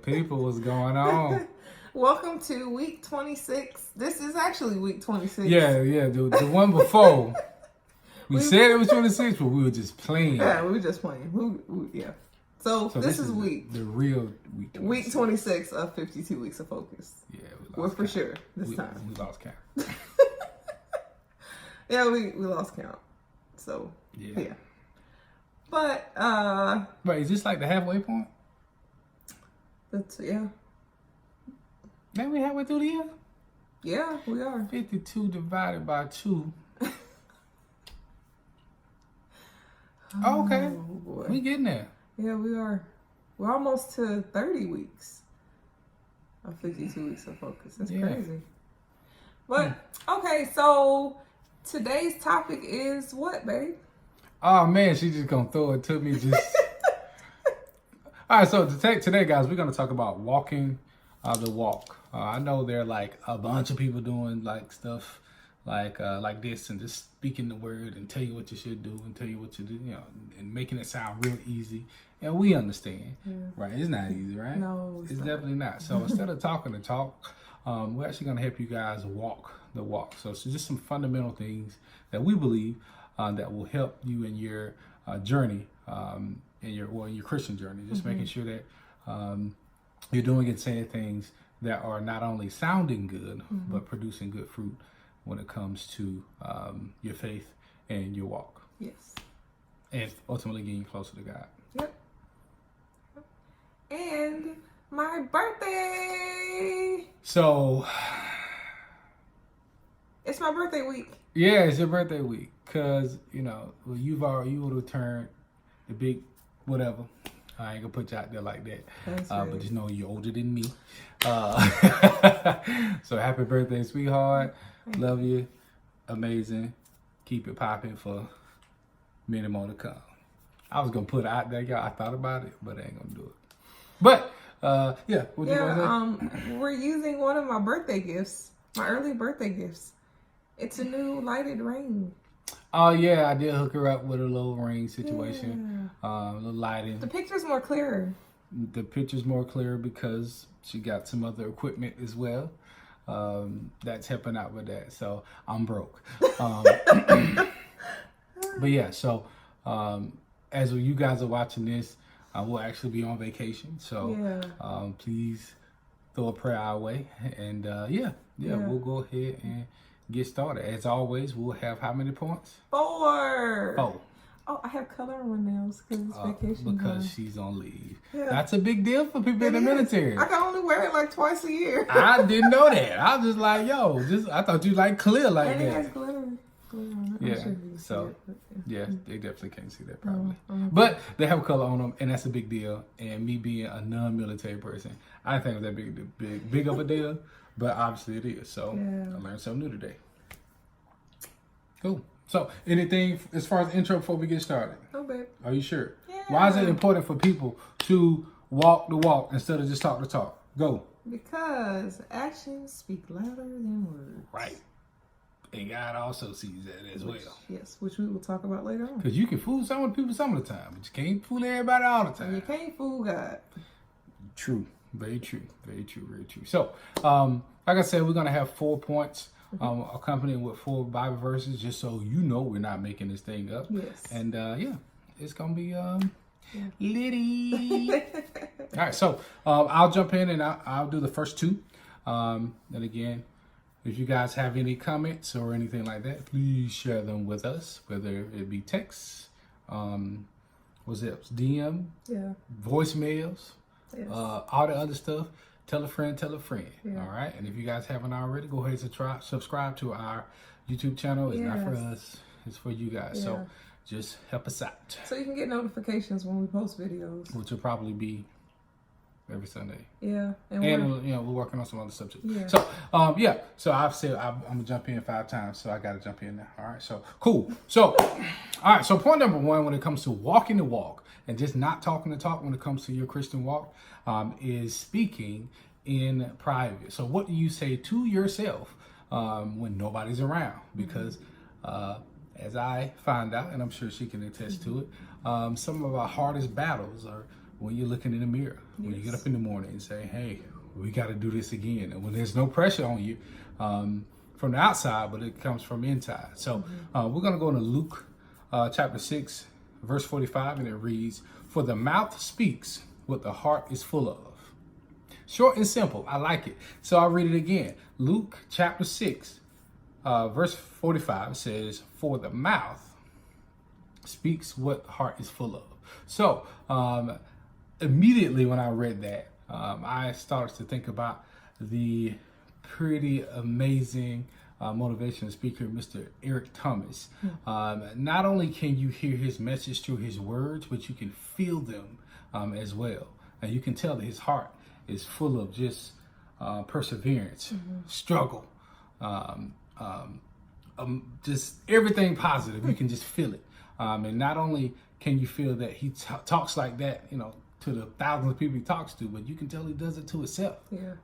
people, what's going on? Welcome to week 26. This is actually week 26. Yeah, the one before. We said it was 26, but we were just playing. Yeah, we were just playing. Yeah. So this is week. The real week 26. Week 26 of 52 weeks of focus. Yeah, we're for sure this time. We lost count. Yeah, we lost count. So, yeah. But, is this like the halfway point? Yeah. Then we halfway through the year? Yeah, we are. 52 divided by 2. Oh, okay. Oh, boy. We getting there. Yeah, we are. We're almost to 30 weeks of 52 weeks of focus. That's crazy. But, okay, so today's topic is what, babe? Oh, man, she's just going to throw it to me just... All right, so today, guys, we're going to talk about walking the walk. I know there are like a bunch of people doing like stuff like this and just speaking the word and tell you what you should do and tell you what you do, you know, and making it sound real easy. And we understand, right? It's not easy, right? No, it's definitely not. So instead of talking the talk, we're actually going to help you guys walk the walk. So it's just some fundamental things that we believe that will help you in your journey, in your Christian journey. Just making sure that you're doing and saying things that are not only sounding good, but producing good fruit when it comes to your faith and your walk. Yes. And ultimately getting closer to God. Yep. And my birthday. So. It's my birthday week. Yeah, it's your birthday week. Because, you know, you would have turned the big whatever. I ain't gonna put you out there like that. But just know you're older than me. So happy birthday, sweetheart. Love you. Amazing. Keep it popping for many more to come. I was gonna put it out there, y'all. I thought about it, but I ain't gonna do it. But yeah, what you gonna say? We're using one of my birthday gifts, my early birthday gifts. It's a new lighted ring. Oh yeah, I did hook her up with a little ring situation, a little lighting. The picture's more clear. The picture's more clear because she got some other equipment as well. That's helping out with that. So I'm broke. But yeah, so as you guys are watching this, we'll actually be on vacation. So please throw a prayer our way, and we'll go ahead and get started. As always, we'll have how many points? 4. 4. Oh, I have color on my nails because it's vacation because time. She's on leave. Yeah. That's a big deal for people in the military. I can only wear it like twice a year. I didn't know that. I was just like, I thought you like clear like and that. It has glitter on it. Yeah. So they definitely can't see that probably. But they have color on them, and that's a big deal. And me being a non-military person, I think it was that big of a deal. But obviously it is. So I learned something new today. Cool. So anything as far as intro before we get started? No, babe. Are you sure? Yeah. Why is it important for people to walk the walk instead of just talk the talk? Go. Because actions speak louder than words. Right. And God also sees that as well. Yes, which we will talk about later on. Because you can fool some of the people some of the time, but you can't fool everybody all the time. And you can't fool God. True. Very true. Very true. Very true. So, like I said, we're going to have 4 points accompanied with 4 Bible verses, just so you know we're not making this thing up. Yes. And it's going to be litty. All right. So, I'll jump in and I'll do the first 2. And again, if you guys have any comments or anything like that, please share them with us, whether it be text, DM, voicemails, all the other stuff. Tell a friend, tell a friend. All right. And if you guys haven't already, go ahead and subscribe to our YouTube channel. It's not for us, it's for you guys. So just help us out. So you can get notifications when we post videos, which will probably be every Sunday. Yeah. And we're working on some other subjects. Yeah. So, so I've said I'm going to jump in 5 times, so I got to jump in now. All right. So, cool. So, all right. So, point number 1 when it comes to walking the walk and just not talking the talk when it comes to your Christian walk is speaking in private. So, what do you say to yourself when nobody's around? Because as I find out, and I'm sure she can attest to it, some of our hardest battles are when you're looking in the mirror, when you get Yes. up in the morning and say, hey, we got to do this again. And when there's no pressure on you from the outside, but it comes from inside. So we're going to go into Luke chapter 6, verse 45, and it reads, "For the mouth speaks what the heart is full of." Short and simple. I like it. So I'll read it again. Luke chapter 6, verse 45 says, "For the mouth speaks what the heart is full of." So immediately when I read that, I started to think about the pretty amazing motivational speaker, Mr. Eric Thomas. Not only can you hear his message through his words, but you can feel them as well. And you can tell that his heart is full of just perseverance, struggle, just everything positive. You can just feel it. And not only can you feel that he talks like that, to the thousands of people he talks to, but you can tell he does it to himself. Yeah.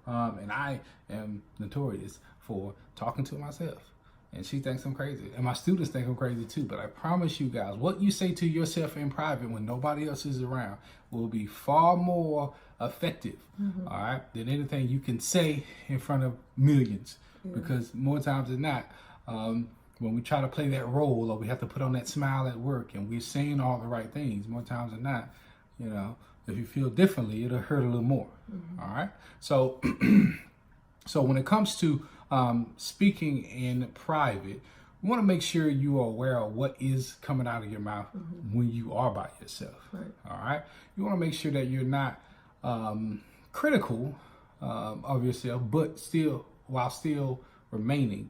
And I am notorious for talking to myself. And she thinks I'm crazy. And my students think I'm crazy too. But I promise you guys, what you say to yourself in private when nobody else is around will be far more effective, all right, than anything you can say in front of millions. Because more times than not, when we try to play that role or we have to put on that smile at work and we're saying all the right things, more times than not, if you feel differently, it'll hurt a little more. All right. So, so when it comes to speaking in private, you want to make sure you are aware of what is coming out of your mouth when you are by yourself. Right. All right. You want to make sure that you're not critical of yourself, but while still remaining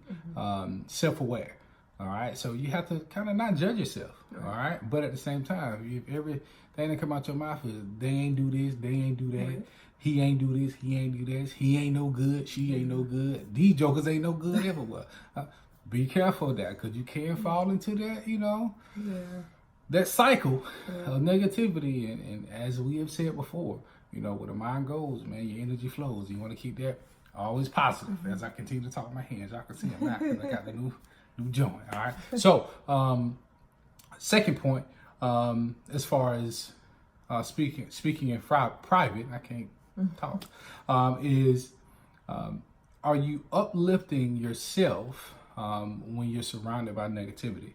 self-aware. All right. So you have to kind of not judge yourself. All right. But at the same time, if everything that come out your mouth is they ain't do this, they ain't do that. Right. He ain't do this, he ain't do this. He ain't no good, she ain't no good. These jokers ain't no good everywhere. Be careful of that, because you can fall into that, that cycle of negativity. And as we have said before, where the mind goes, man, your energy flows. You want to keep that always positive. As I continue to talk my hands, y'all can see them now because I got the new joint. All right. So, second point, as far as speaking in private, I can't talk, is are you uplifting yourself when you're surrounded by negativity?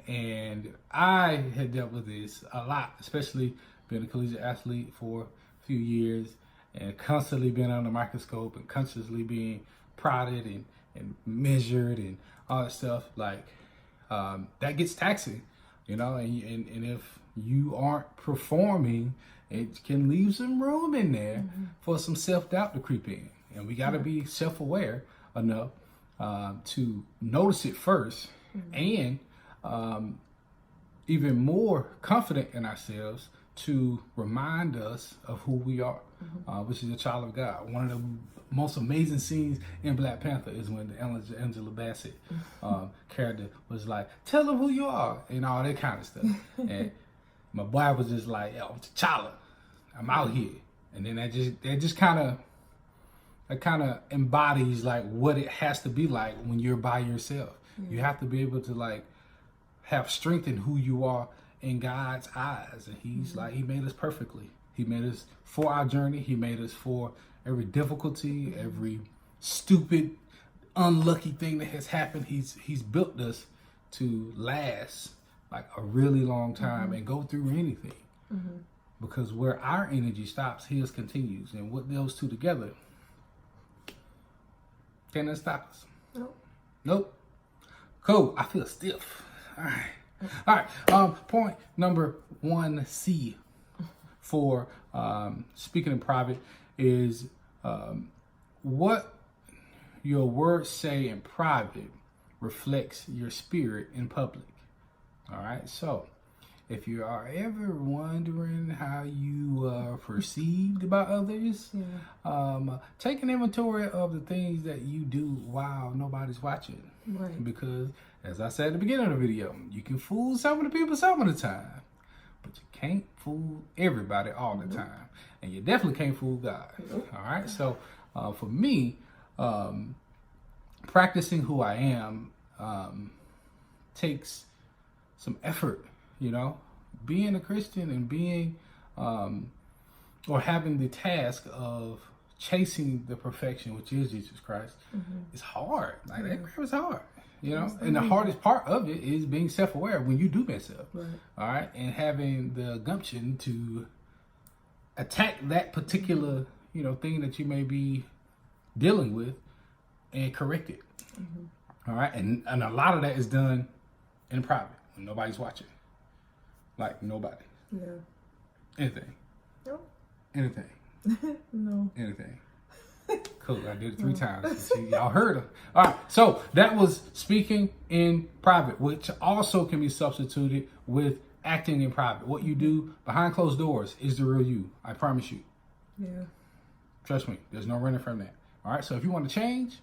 And I had dealt with this a lot, especially being a collegiate athlete for a few years and constantly being under the microscope and constantly being prodded and measured and all that stuff. Like that gets taxing, and if you aren't performing, it can leave some room in there for some self-doubt to creep in. And we got to be self-aware enough to notice it first and even more confident in ourselves to remind us of who we are, which is a child of God. One of the most amazing scenes in Black Panther is when the Angela Bassett character was like, tell them who you are, and all that kind of stuff. And my boy was just like, yo, T'Challa, I'm out here. And then that just kind of embodies like what it has to be like when you're by yourself. You have to be able to like have strength in who you are in God's eyes. And he's like, he made us perfectly. He made us for our journey. He made us for every difficulty, every stupid, unlucky thing that has happened. He's built us to last like a really long time and go through anything. Because where our energy stops, his continues. And what those two together cannot stop us. Nope. Cool. I feel stiff. All right. Point number 1C for speaking in private is what your words say in private reflects your spirit in public. All right. So if you are ever wondering how you are perceived by others, take an inventory of the things that you do while nobody's watching. Right. Because, as I said at the beginning of the video, you can fool some of the people some of the time, but you can't fool everybody all the time. And you definitely can't fool God. All right? So, for me, practicing who I am takes some effort. Being a Christian and being or having the task of chasing the perfection, which is Jesus Christ, is hard. Like that crap is hard. You know, and the hardest part of it is being self-aware when you do mess up. Right. All right, and having the gumption to attack that particular, thing that you may be dealing with and correct it. All right, and a lot of that is done in private when nobody's watching. Like nobody. Yeah. Anything. No. Anything. No. Anything. Cool. I did it 3 times. See, y'all heard her. All right. So that was speaking in private, which also can be substituted with acting in private. What you do behind closed doors is the real you. I promise you. Yeah. Trust me. There's no running from that. All right. So if you want to change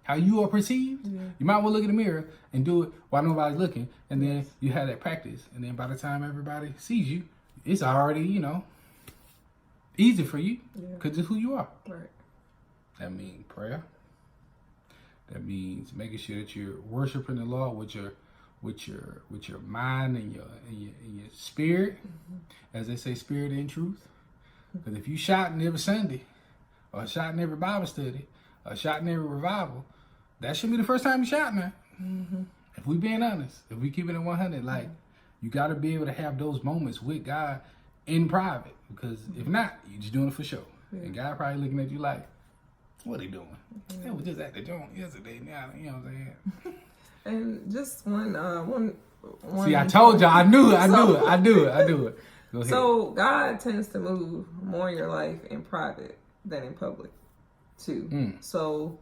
how you are perceived, you might well look in the mirror and do it while nobody's looking. And then you have that practice. And then by the time everybody sees you, it's already, easy for you because it's who you are. Right. That means prayer. That means making sure that you're worshiping the Lord with your mind and your spirit, as they say, spirit and truth. Because if you shouting every Sunday, or shouting every Bible study, or shouting every revival, that should be the first time you shout now. If we being honest, if we keep it at 100, like you got to be able to have those moments with God in private. Because if not, you're just doing it for show, and God probably looking at you like, what are they doing? They was just at the joint yesterday. Now, you know what I'm saying? And just one. See, I told y'all. I knew it. I do it. Go ahead. So God tends to move more in your life in private than in public, too. So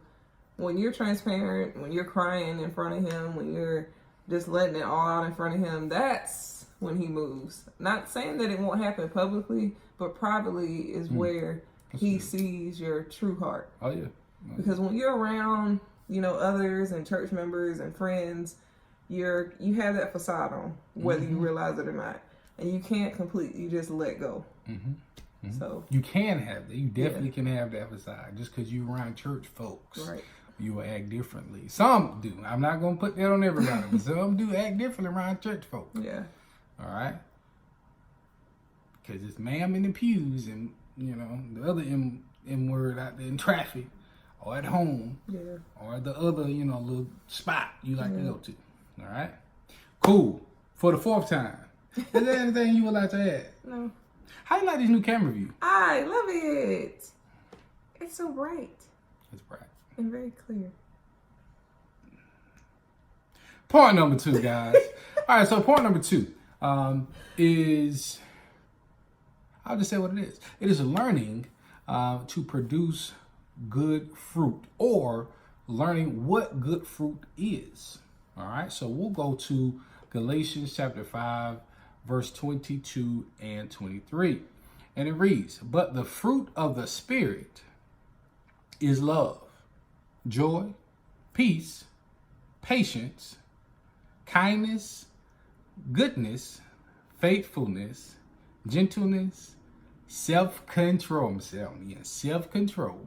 when you're transparent, when you're crying in front of Him, when you're just letting it all out in front of Him, that's when He moves. Not saying that it won't happen publicly, but privately is where He sees your true heart. Oh yeah. Because when you're around, others and church members and friends, you have that facade on, whether you realize it or not, and you can't completely just let go. So you can have that. You definitely can have that facade. Just because you're around church folks, right? You will act differently. Some do. I'm not gonna put that on everybody, but some do act differently around church folks. Yeah. All right. Because it's ma'am in the pews and the other M word out there in traffic, or at home, or the other, little spot you like to go to. All right? Cool. For the 4th time, is there anything you would like to add? No. How you like this new camera view? I love it. It's so bright. It's bright. And very clear. Point number 2, guys. All right, so point number 2 is, I'll just say what it is. It is learning to produce good fruit, or learning what good fruit is. All right, so we'll go to Galatians chapter 5, verse 22 and 23. And it reads, "But the fruit of the Spirit is love, joy, peace, patience, kindness, goodness, faithfulness, gentleness, self-control." Self-control.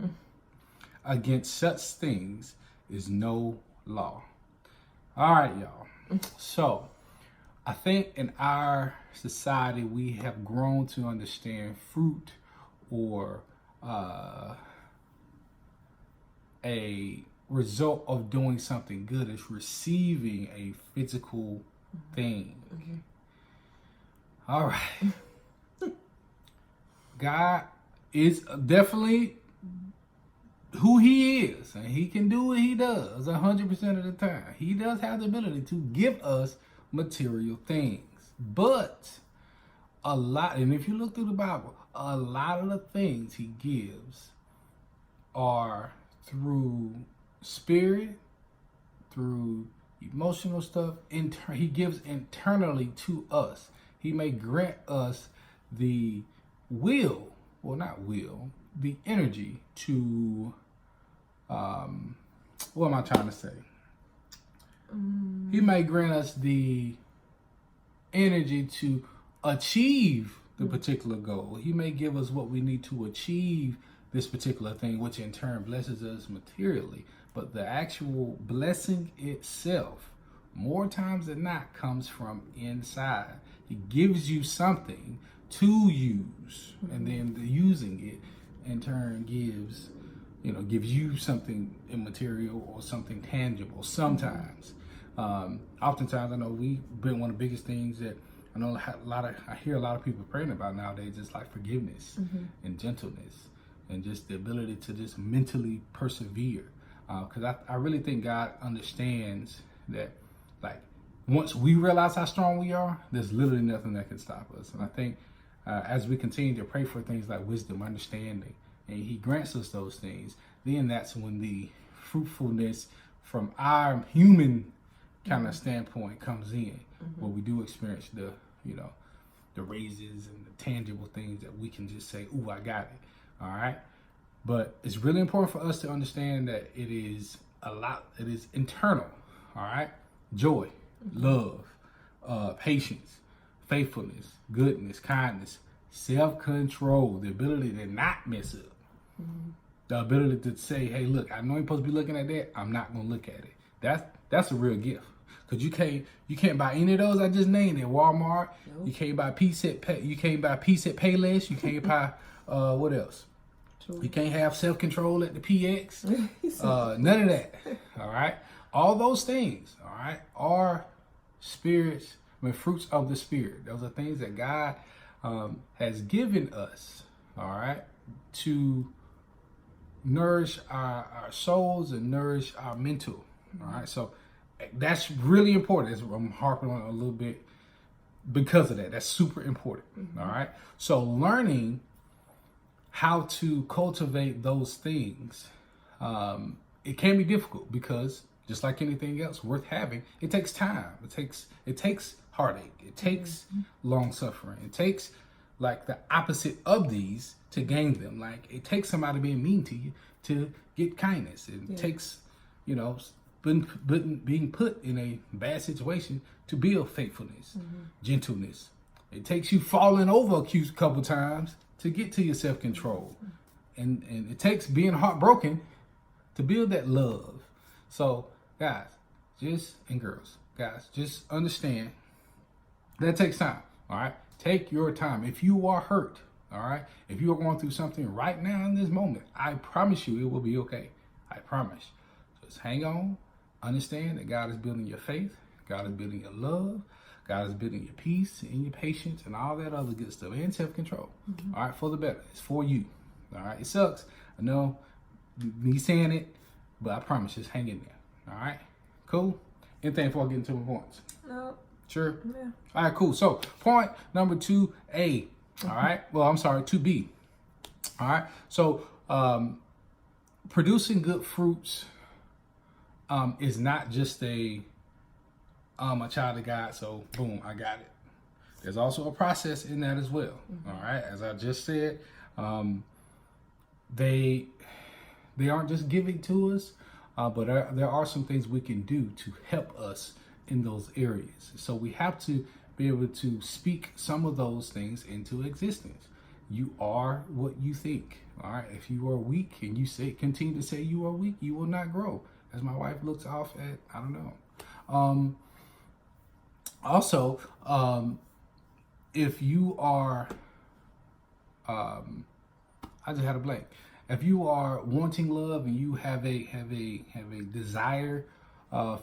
Against such things is no law. All right, y'all. So I think in our society, we have grown to understand fruit, or a result of doing something good, is receiving a physical thing. All right. God is definitely who He is, and He can do what He does 100% of the time. He does have the ability to give us material things, but a lot, and if you look through the Bible, a lot of the things He gives are through spirit, through emotional stuff. He gives internally to us. He may grant us the will, well, not will, the energy to, what am I trying to say? He may grant us the energy to achieve the particular goal. He may give us what we need to achieve this particular thing, which in turn blesses us materially. But the actual blessing itself, more times than not, comes from inside. He gives you something to use, and then the using it in turn gives you something immaterial or something tangible sometimes. Oftentimes, I know we've been one of the biggest things that I know I hear a lot of people praying about nowadays, is like forgiveness and gentleness and just the ability to just mentally persevere. Because I really think God understands that, like, once we realize how strong we are, there's literally nothing that can stop us. And I think as we continue to pray for things like wisdom, understanding, and He grants us those things, then that's when the fruitfulness from our human kind of standpoint comes in, where we do experience the raises and the tangible things that we can just say, "Ooh, I got it." All right. But it's really important for us to understand that it is internal. All right. Joy, love, patience, faithfulness, goodness, kindness, self-control, the ability to not mess up. The ability to say, "Hey, look, I know you're supposed to be looking at that. I'm not gonna look at it." That's a real gift, because you can't buy any of those I just named at Walmart. Nope. You can't buy Peace at Payless. You can't buy what else? True. You can't have self-control at the PX. None of that. All right. All those things, all right, are fruits of the Spirit. Those are things that God has given us, all right, to nourish our souls and nourish our mental. All right. So that's really important. I'm harping on it a little bit because of that. That's super important. All right. So learning how to cultivate those things, it can be difficult, because just like anything else worth having, it takes time. It takes heartache. It takes long suffering. It takes, like, the opposite of these to gain them. Like, it takes somebody being mean to you to get kindness. It takes, being put in a bad situation to build faithfulness, gentleness. It takes you falling over a couple times to get to your self-control. And it takes being heartbroken to build that love. So, guys, and girls, just understand that takes time. All right. Take your time. If you are hurt, all right, if you are going through something right now in this moment, I promise you it will be okay. I promise. Just hang on. Understand that God is building your faith. God is building your love. God is building your peace and your patience and all that other good stuff, and self-control. All right, for the better. It's for you. All right. It sucks. I know me saying it, but I promise, just hang in there. All right. Cool. Anything before I get into my points? No. Sure? Yeah. All right, cool. So point number 2A. All right. Well, I'm sorry, 2B. All right. So producing good fruits is not just a child of God, so boom, I got it. There's also a process in that as well. All right. As I just said, they aren't just giving to us, but there are some things we can do to help us in those areas. So we have to be able to speak some of those things into existence. You are what you think. All right. If you are weak and you continue to say you are weak, you will not grow. As my wife looks off at, I don't know. Also, if you are, I just had a blank. If you are wanting love and you have a desire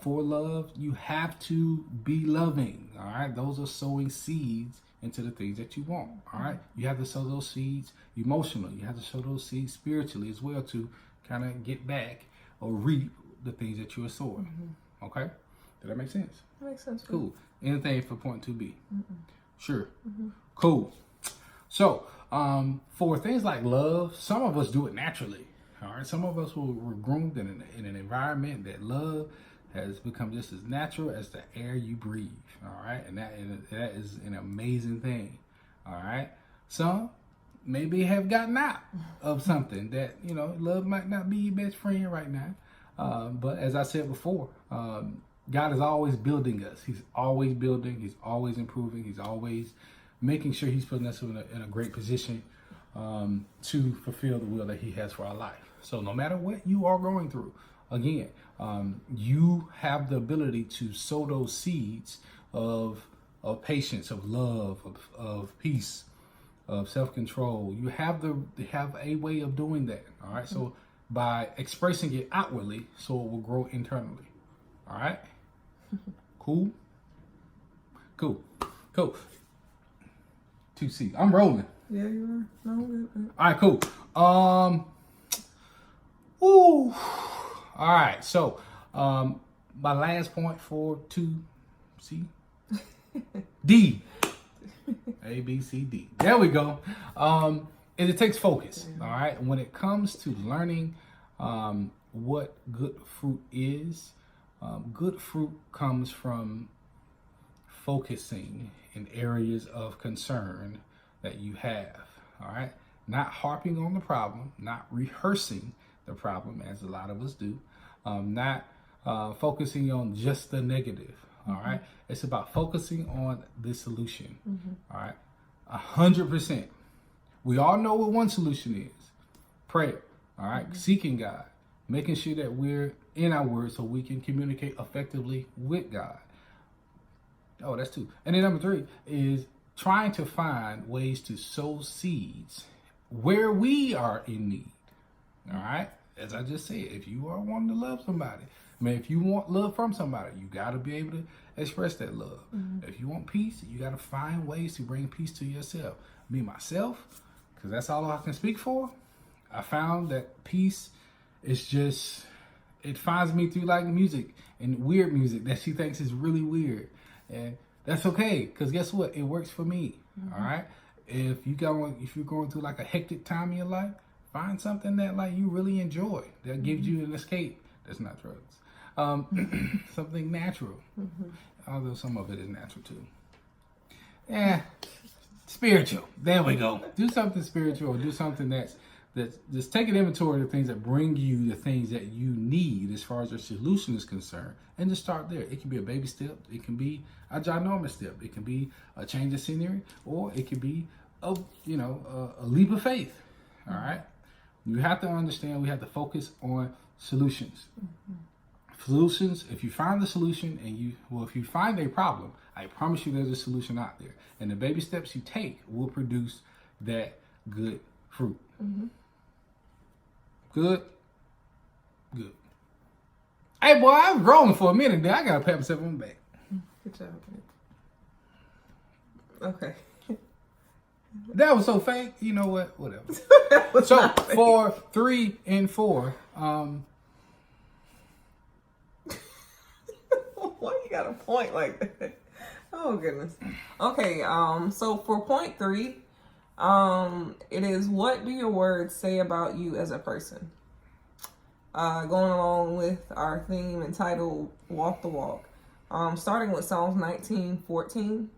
for love, you have to be loving. All right, those are sowing seeds into the things that you want. All right, you have to sow those seeds emotionally. You have to sow those seeds spiritually as well to kind of get back or reap the things that you are sowing. Okay, did that make sense? That makes sense. Cool. Anything for point 2B? Sure. Cool. So, for things like love, some of us do it naturally. All right. Some of us were groomed in an environment that love has become just as natural as the air you breathe. All right. And that is an amazing thing. All right. Some maybe have gotten out of something that, love might not be your best friend right now. But as I said before, God is always building us. He's always building. He's always improving. He's always making sure he's putting us in a great position to fulfill the will that he has for our life. So no matter what you are going through, again, you have the ability to sow those seeds of patience, of love, of peace, of self-control. You have a way of doing that. All right. So by expressing it outwardly, so it will grow internally. All right. Cool. 2C. I'm rolling. Yeah, you are. No, All right, cool. Ooh. All right. So, my last point for 2C, D, A, B, C, D. There we go. And it takes focus. All right. When it comes to learning, what good fruit is, good fruit comes from focusing in areas of concern that you have. All right. Not harping on the problem, not rehearsing the problem as a lot of us do, not focusing on just the negative. All right. It's about focusing on the solution. All right. 100%. We all know what one solution is: prayer. All right. Seeking God, making sure that we're in our word so we can communicate effectively with God. Oh, that's 2. And then number 3 is trying to find ways to sow seeds where we are in need. All right. As I just said, if you are wanting to love somebody, if you want love from somebody, you got to be able to express that love. If you want peace, you got to find ways to bring peace to yourself. Me, myself, because that's all I can speak for. I found that peace is just, it finds me through like music and weird music that she thinks is really weird. And that's okay, because guess what? It works for me. All right. If you're going through like a hectic time in your life, find something that like you really enjoy that gives you an escape. That's not drugs. Something natural. Although some of it is natural too. Yeah. Spiritual. There we go. Do something spiritual. Do something that's just take an inventory of the things that bring you the things that you need as far as your solution is concerned, and just start there. It can be a baby step. It can be a ginormous step. It can be a change of scenery, or it could be a leap of faith. All right. You have to understand. We have to focus on solutions. Solutions. If you find the solution if you find a problem, I promise you there's a solution out there, and the baby steps you take will produce that good fruit. Good. Hey, boy, I was rolling for a minute there. I got to pat myself on the back. Good job. Okay. That was so fake. You know what? Whatever. So So for 3 and 4, why you got a point like that? Oh goodness. Okay. So for point 3, it is, what do your words say about you as a person? Going along with our theme entitled Walk the Walk. Starting with Psalms 19:14.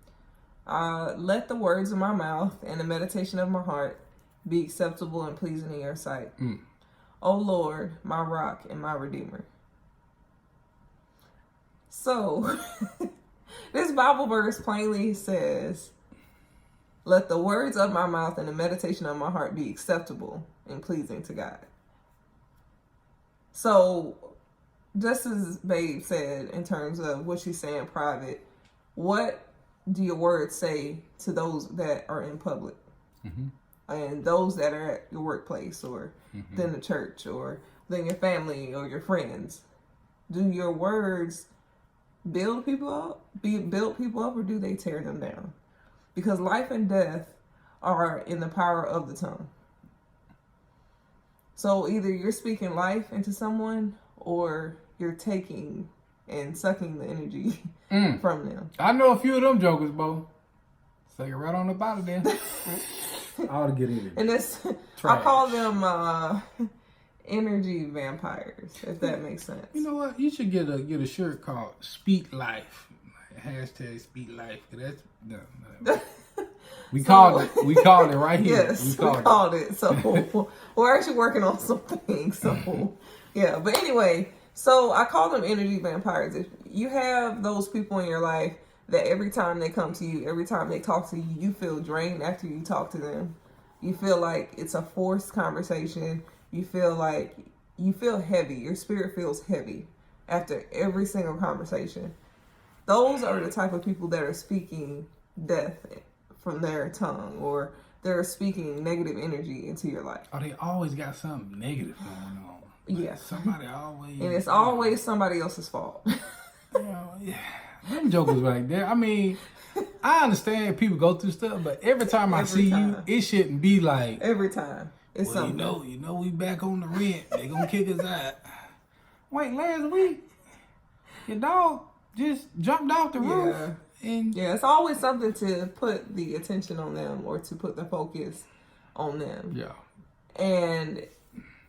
Let the words of my mouth and the meditation of my heart be acceptable and pleasing in your sight. O Lord, my rock and my redeemer. So, this Bible verse plainly says, let the words of my mouth and the meditation of my heart be acceptable and pleasing to God. So, just as Babe said, in terms of what she's saying private, what do your words say to those that are in public? And those that are at your workplace, or within the church, or within your family or your friends? Do your words build people up? Or do they tear them down? Because life and death are in the power of the tongue. So either you're speaking life into someone, or you're taking and sucking the energy from them. I know a few of them jokers, Bo. Say it right on the bottom there. I ought to get in it. And this, I call them energy vampires, if that makes sense. You know what? You should get a shirt called "Speak Life." Hashtag "Speak Life." That's no. We called it right here. Yes, we called it. So we're actually working on some things. So yeah, but anyway, so I call them energy vampires. If you have those people in your life that every time they come to you, every time they talk to you, you feel drained after you talk to them. You feel like it's a forced conversation. You feel heavy. Your spirit feels heavy after every single conversation. Those are the type of people that are speaking death from their tongue, or they're speaking negative energy into your life. Oh, they always got something negative going on. Yeah. Somebody always. And it's always somebody else's fault. Yeah. Them jokers right there. I mean, I understand people go through stuff, but every time I see you, it shouldn't be like. Every time. It's Well, something. you know, we back on the rent. They gonna kick us out. Wait, last week, your dog just jumped off the roof. And Yeah, it's always something to put the attention on them or to put the focus on them. yeah, And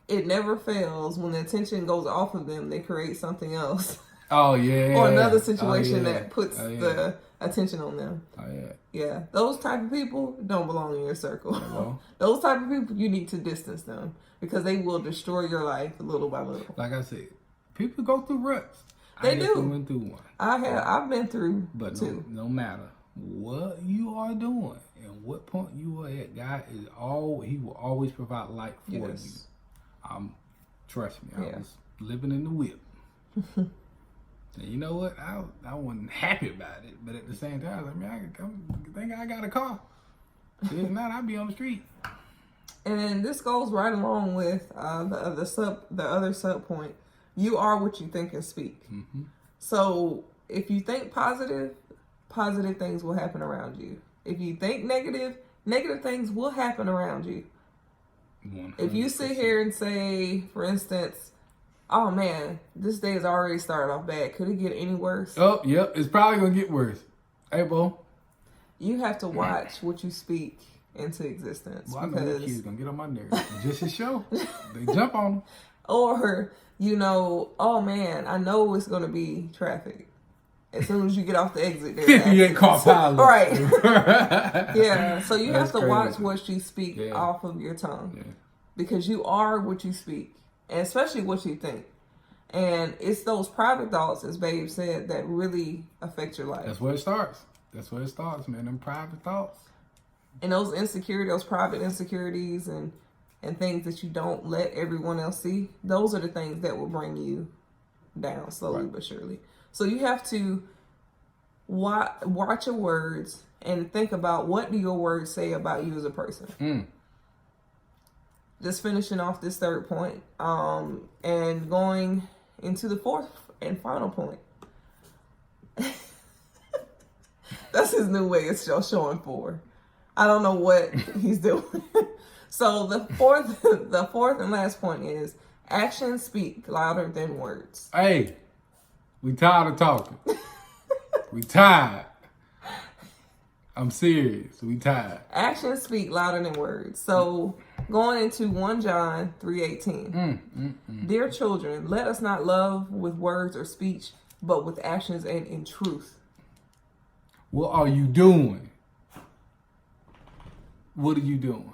it never fails when the attention goes off of them, they create something else. oh yeah, Or another situation Oh, yeah. that puts Oh, yeah. the attention on them. Oh yeah. Yeah, those type of people don't belong in your circle. Hello? Those type of people, you need to distance them because they will destroy your life little by little. Like I said, people go through ruts. They I do. definitely went through one. I've been through But too. no matter what you are doing and what point you are at, God is He will always provide light for you. Yes. Trust me, I Yeah. was living in the whip. And you know what? I wasn't happy about it, but at the same time, I mean, I think I got a car. If not, I'd be on the street. And this goes right along with the other sub point. You are what you think and speak. Mm-hmm. So if you think positive, positive things will happen around you. If you think negative, negative things will happen around you. 100%. If you sit here and say, for instance, oh man, this day has already started off bad. Could it get any worse? Oh, yep, it's probably gonna get worse. Hey, Bo. You have to watch what you speak into existence. Well, I know that kid's gonna get on my nerves. Just his show, they jump on him. Or, oh man, I know it's going to be traffic. As soon as you get off the exit, there's You ain't caught pilot. Right. Yeah. So you have That's to crazy. watch what you speak Yeah. off of your tongue. Yeah. Because you are what you speak. And especially what you think. And it's those private thoughts, as Babe said, that really affect your life. That's where it starts. That's where it starts, man. Them private thoughts. And those private insecurities and things that you don't let everyone else see, those are the things that will bring you down slowly but surely. So you have to watch your words and think about, what do your words say about you as a person? Just finishing off this third point, and going into the fourth and final point. That's his new way of showing four. I don't know what he's doing. So the fourth and last point is, actions speak louder than words. Hey, we tired of talking. We tired. I'm serious. We tired. Actions speak louder than words. So going into 1 John 3:18. Dear children, let us not love with words or speech, but with actions and in truth. What are you doing? What are you doing?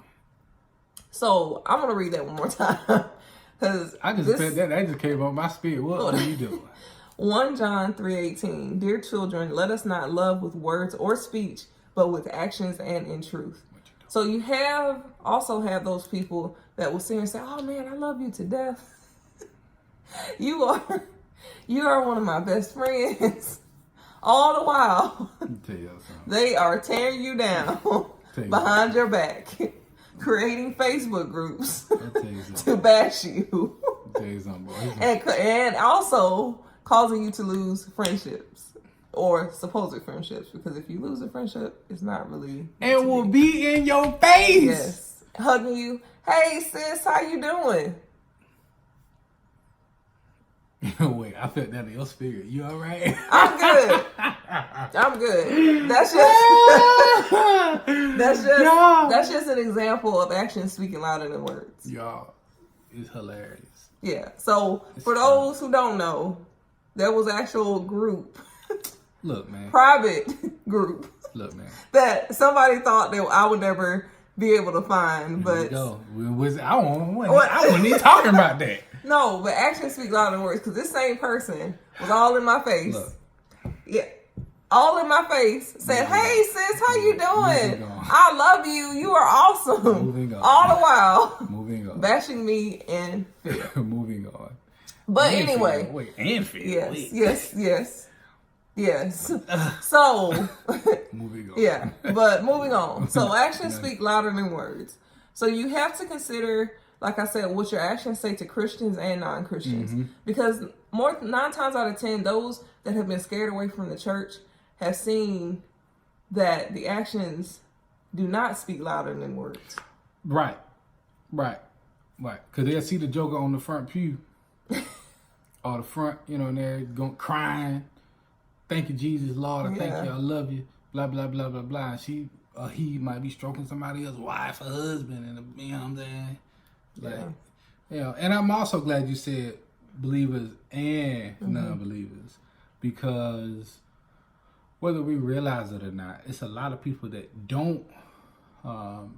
So I'm gonna read that one more time. Because I just said that just came on my spirit. What are you doing? 1 John 3:18. Dear children, let us not love with words or speech, but with actions and in truth. So you also have those people that will sit here and say, oh man, I love you to death. You are one of my best friends. All the while, Let me tell you something. they are tearing you down behind your back, creating Facebook groups I'll tell you something. to bash you. I'll tell you something, boy. And also causing you to lose friendships or supposed friendships, because if you lose a friendship, it's not really. And will be in your face. Yes, hugging you. Hey sis, how you doing? Wait, I felt that in your spirit. You all right? I'm good. I'm good. That's just an example of actions speaking louder than words. Y'all, it's hilarious. Yeah. So for those who don't know, there was actual group, Look, man. private group, Look, man. that somebody thought that I would never be able to find, Here we but go. I wasn't even talking about that. no, but actions speak louder than words, because this same person was all in my face. Look. Yeah. All in my face, said, hey sis, how you doing? Moving on. I love you. You are awesome. Moving on. All the while Moving on. bashing me in fear. Moving on. But And anyway, Wait, and fear. yes, Wait. yes, yes. Yes. So, Moving on. yeah, but moving on. So actions speak louder than words. So you have to consider, like I said, what your actions say to Christians and non-Christians. Because 9 times out of 10, those that have been scared away from the church have seen that the actions do not speak louder than words. Right. Because they'll see the joker on the front pew. Or the front, and they're going crying. Thank you, Jesus, Lord. I thank you. I love you. Blah, blah, blah, blah, blah. She or he might be stroking somebody else's wife or husband. And you know what I'm saying? Like, and I'm also glad you said believers and non-believers. Because whether we realize it or not, it's a lot of people that don't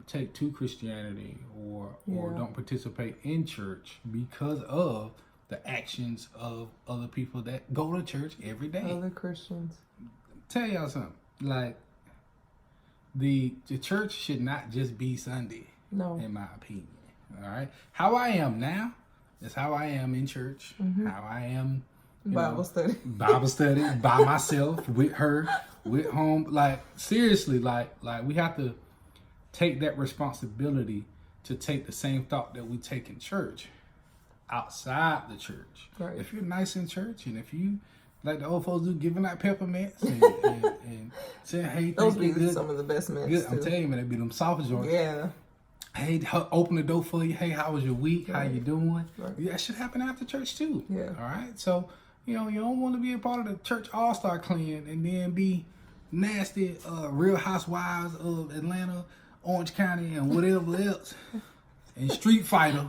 take to Christianity or don't participate in church because of the actions of other people that go to church every day. Other Christians. Tell y'all something. Like, the church should not just be Sunday. No. In my opinion. All right? How I am now is how I am in church. How I am Bible study by myself, with her, with home. Like, seriously, like we have to take that responsibility to take the same thought that we take in church outside the church. Right. If you're nice in church, and if you, like the old folks do, giving out peppermints and saying, hey, those thank be you, good. Some of the best mints. Good. I'm telling you, man, they be them soft joints. Yeah. Hey, open the door for you. Hey, how was your week? How you doing? Right. That should happen after church too. Yeah. All right. So, you don't want to be a part of the church all-star clan and then be nasty Real Housewives of Atlanta, Orange County, and whatever else, and Street Fighter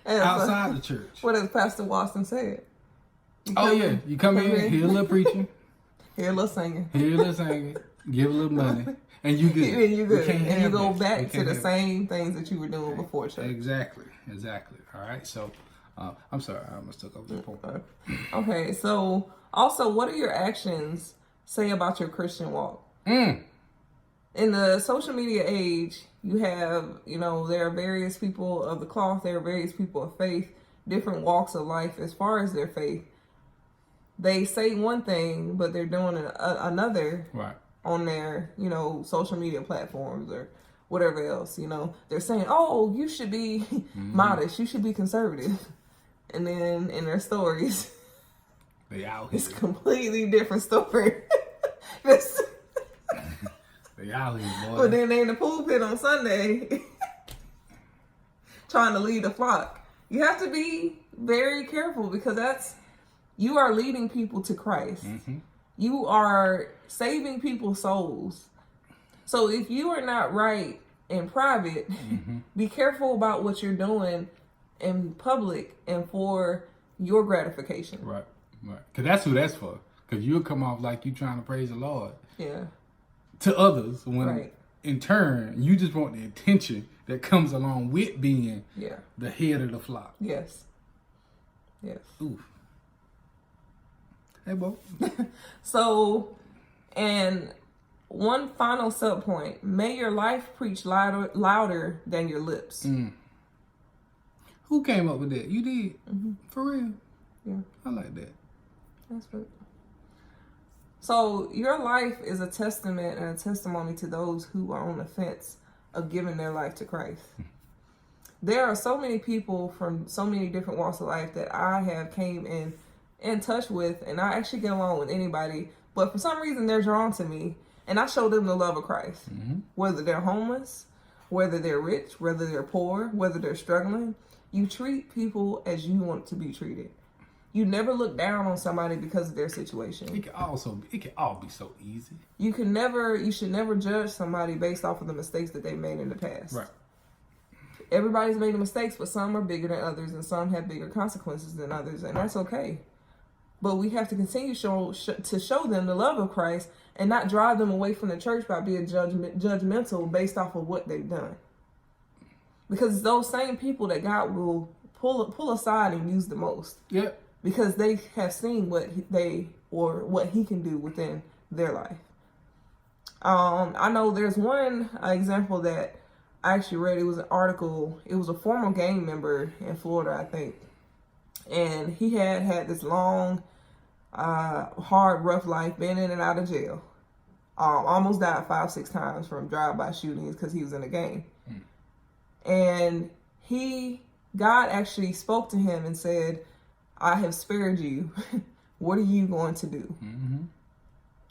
outside the church. What does Pastor Watson say? You come in, hear a little preaching, hear a little singing, give a little money, and you good. And you good. And you go that. back to the same things that you were doing before church. Exactly. All right. So, I'm sorry, I almost took over the point. Okay. So, also, what do your actions say about your Christian walk? In the social media age, you have, there are various people of the cloth, there are various people of faith, different walks of life as far as their faith. They say one thing, but they're doing another on their, social media platforms or whatever else, They're saying, oh, you should be modest, you should be conservative. And then in their stories, they out here. It's a completely different story. They out here, boy. But then they in the pulpit on Sunday trying to lead the flock. You have to be very careful because you are leading people to Christ. You are saving people's souls. So if you are not right in private, be careful about what you're doing in public and for your gratification. Right. Because that's who that's for. Because you'll come off like you trying to praise the Lord. Yeah. To others, when in turn you just want the attention that comes along with being the head of the flock. Yes. Oof. Hey, Bo. So, and one final sub point: may your life preach louder than your lips. Who came up with that? You did? For real? Yeah. I like that. That's right. So your life is a testament and a testimony to those who are on the fence of giving their life to Christ. There are so many people from so many different walks of life that I have came in touch with, and I actually get along with anybody, but for some reason they're drawn to me, and I show them the love of Christ. Whether they're homeless, whether they're rich, whether they're poor, whether they're struggling, you treat people as you want to be treated. You never look down on somebody because of their situation. It can all be so easy. You should never judge somebody based off of the mistakes that they made in the past. Right. Everybody's made mistakes, but some are bigger than others and some have bigger consequences than others, and that's okay. But we have to continue to show them the love of Christ and not drive them away from the church by being judgmental based off of what they've done. Because it's those same people that God will pull aside and use the most. Yep. Because they have seen what he can do within their life. I know there's one example that I actually read. It was an article. It was a former gang member in Florida, I think. And he had this long hard, rough life, been in and out of jail. Almost died 5-6 times from drive-by shootings because he was in a gang. And God actually spoke to him and said, I have spared you. What are you going to do?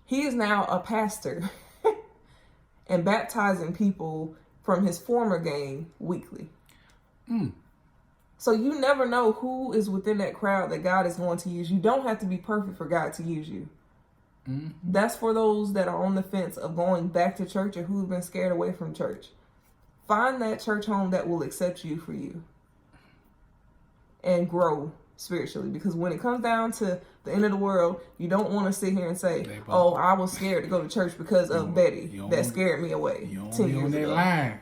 He is now a pastor and baptizing people from his former gang weekly. So you never know who is within that crowd that God is going to use. You don't have to be perfect for God to use you. That's for those that are on the fence of going back to church or who've been scared away from church. Find that church home that will accept you for you and grow spiritually. Because when it comes down to the end of the world, you don't want to sit here and say, oh, I was scared to go to church because of Betty that scared me away 10 years ago.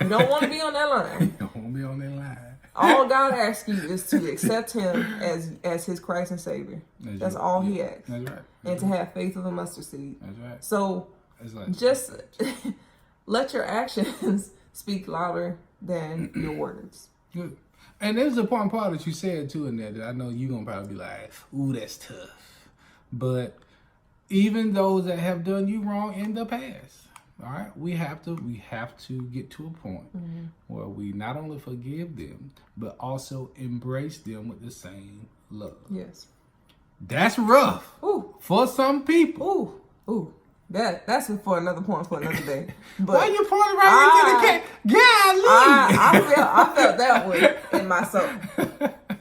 You don't want to be on that line. You don't want to be on that line. All God asks you is to accept him as his Christ and Savior. That's all he asks. That's right. And to have faith of a mustard seed. That's right. So just let your actions speak louder than your words. Good. And there's a important part that you said too in there that I know you're going to probably be like, ooh, that's tough. But even those that have done you wrong in the past, all right, we have to get to a point where we not only forgive them, but also embrace them with the same love. Yes. That's rough. Ooh. For some people. Ooh. That's for another point for another day. But why you pointing right into the cake? Golly. I felt that way in my soul.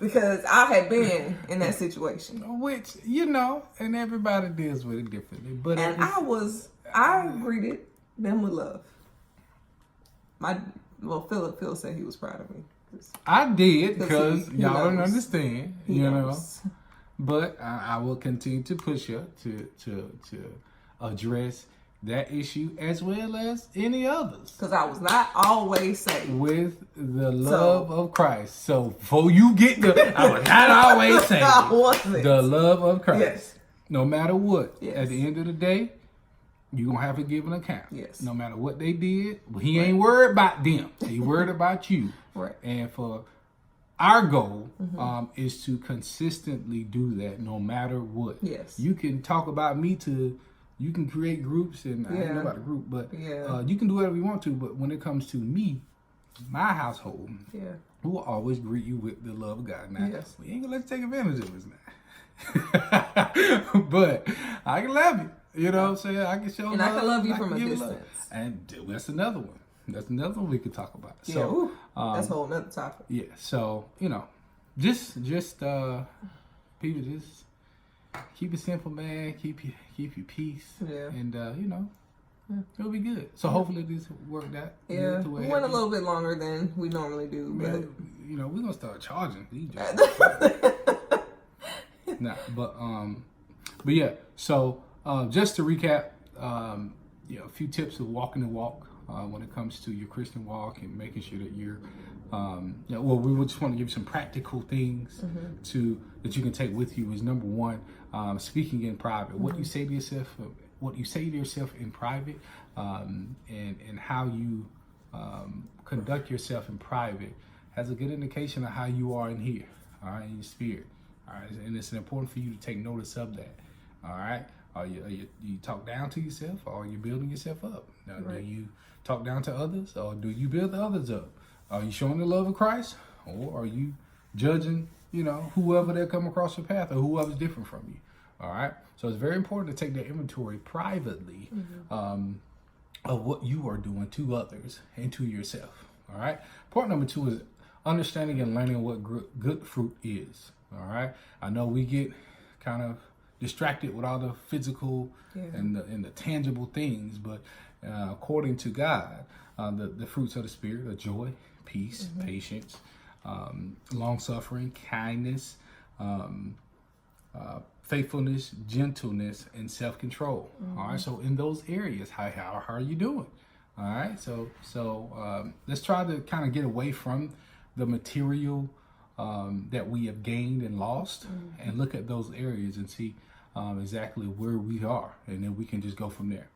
Because I had been in that situation. Which, and everybody deals with it differently. But I greeted them with love. Phil said he was proud of me. I did, because y'all don't understand, He knows. But I will continue to push you to address that issue as well as any others. Because I was not always saved. With the love of Christ. So before you get I was not always saved. I wasn't. The love of Christ. Yes. No matter what. Yes. At the end of the day, you're going to have to give an account. Yes. No matter what they did. He ain't worried about them. He worried about you. Right. And for our goal is to consistently do that no matter what. Yes. You can talk about me you can create groups, and I don't know about a group, but you can do whatever you want to. But when it comes to me, my household, we will always greet you with the love of God. Now, we ain't going to let you take advantage of us now. But I can love you. You know what I'm saying? I can show and love. I can love you from a distance. Love. And that's another one. That's another one we could talk about. Yeah, so, that's a whole nother topic. Yeah, so, just people just keep it simple, man. Keep your peace. Yeah. And, it'll be good. So hopefully this worked out. Yeah, we went a little bit longer than we normally do. But we're going to start charging. But yeah, so just to recap, a few tips of walking the walk when it comes to your Christian walk and making sure that you're, we would just want to give you some practical things that you can take with you. Is number one, speaking in private. What you say to yourself in private, and how you conduct yourself in private has a good indication of how you are in here, all right, in your spirit. All right, and it's important for you to take notice of that. All right, are you talk down to yourself, or are you building yourself up? Now, do you talk down to others, or do you build the others up? Are you showing the love of Christ, or are you judging, whoever that come across your path, or whoever's different from you? All right, so it's very important to take that inventory privately of what you are doing to others and to yourself. All right. Point number 2 is understanding and learning what good fruit is. All right. I know we get kind of distracted with all the physical and the tangible things, but according to God, the fruits of the Spirit are joy, peace, patience, long-suffering, kindness, faithfulness, gentleness, and self-control. All right. So in those areas, how are you doing? All right. So let's try to kind of get away from the material that we have gained and lost, and look at those areas and see exactly where we are, and then we can just go from there.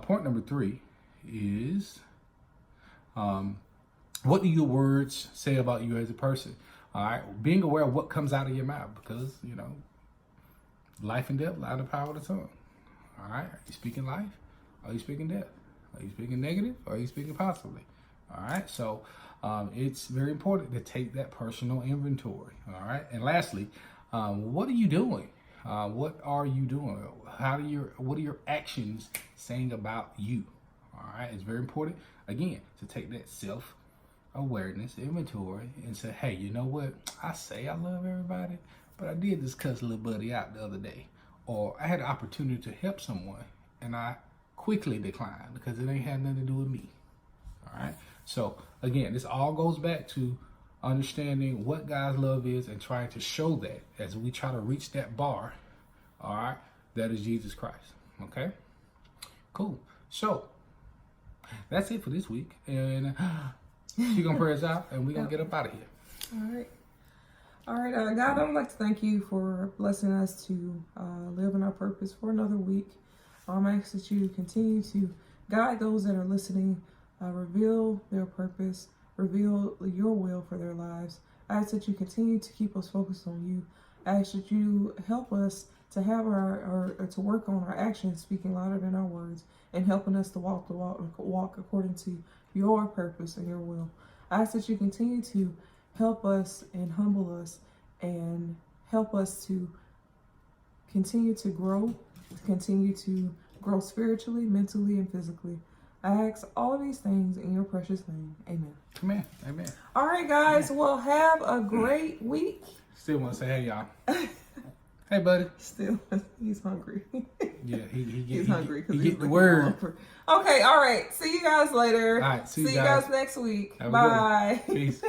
Point number 3 is what do your words say about you as a person? All right, being aware of what comes out of your mouth, because Life and death lie in the power of the tongue. All right? Are you speaking life? Are you speaking death? Are you speaking negative? Or are you speaking positively? All right? So it's very important to take that personal inventory. All right? And lastly, what are you doing? What are you doing? What are your actions saying about you? All right? It's very important, again, to take that self-awareness inventory and say, hey, you know what? I say I love everybody, but I did just cuss a little buddy out the other day. Or I had the opportunity to help someone and I quickly declined because it ain't had nothing to do with me. All right. So again, this all goes back to understanding what God's love is and trying to show that as we try to reach that bar. All right. That is Jesus Christ. Okay. Cool. So that's it for this week. And she's going to pray us out and we're going to get up out of here. All right. All right, God, I would like to thank you for blessing us to live in our purpose for another week. I ask that you continue to guide those that are listening, reveal their purpose, reveal your will for their lives. I ask that you continue to keep us focused on you. I ask that you help us to have to work on our actions speaking louder than our words and helping us to walk according to your purpose and your will. I ask that you continue to help us and humble us and help us to continue to grow spiritually, mentally, and physically. I ask all of these things in your precious name. Amen. Amen. Amen. All right, guys. Well, have a great week. Still want to say, hey, y'all. Hey, buddy. Still, he's hungry. Yeah, he's hungry because he get the word. Okay, all right. See you guys later. All right, see you guys next week. Bye. Peace.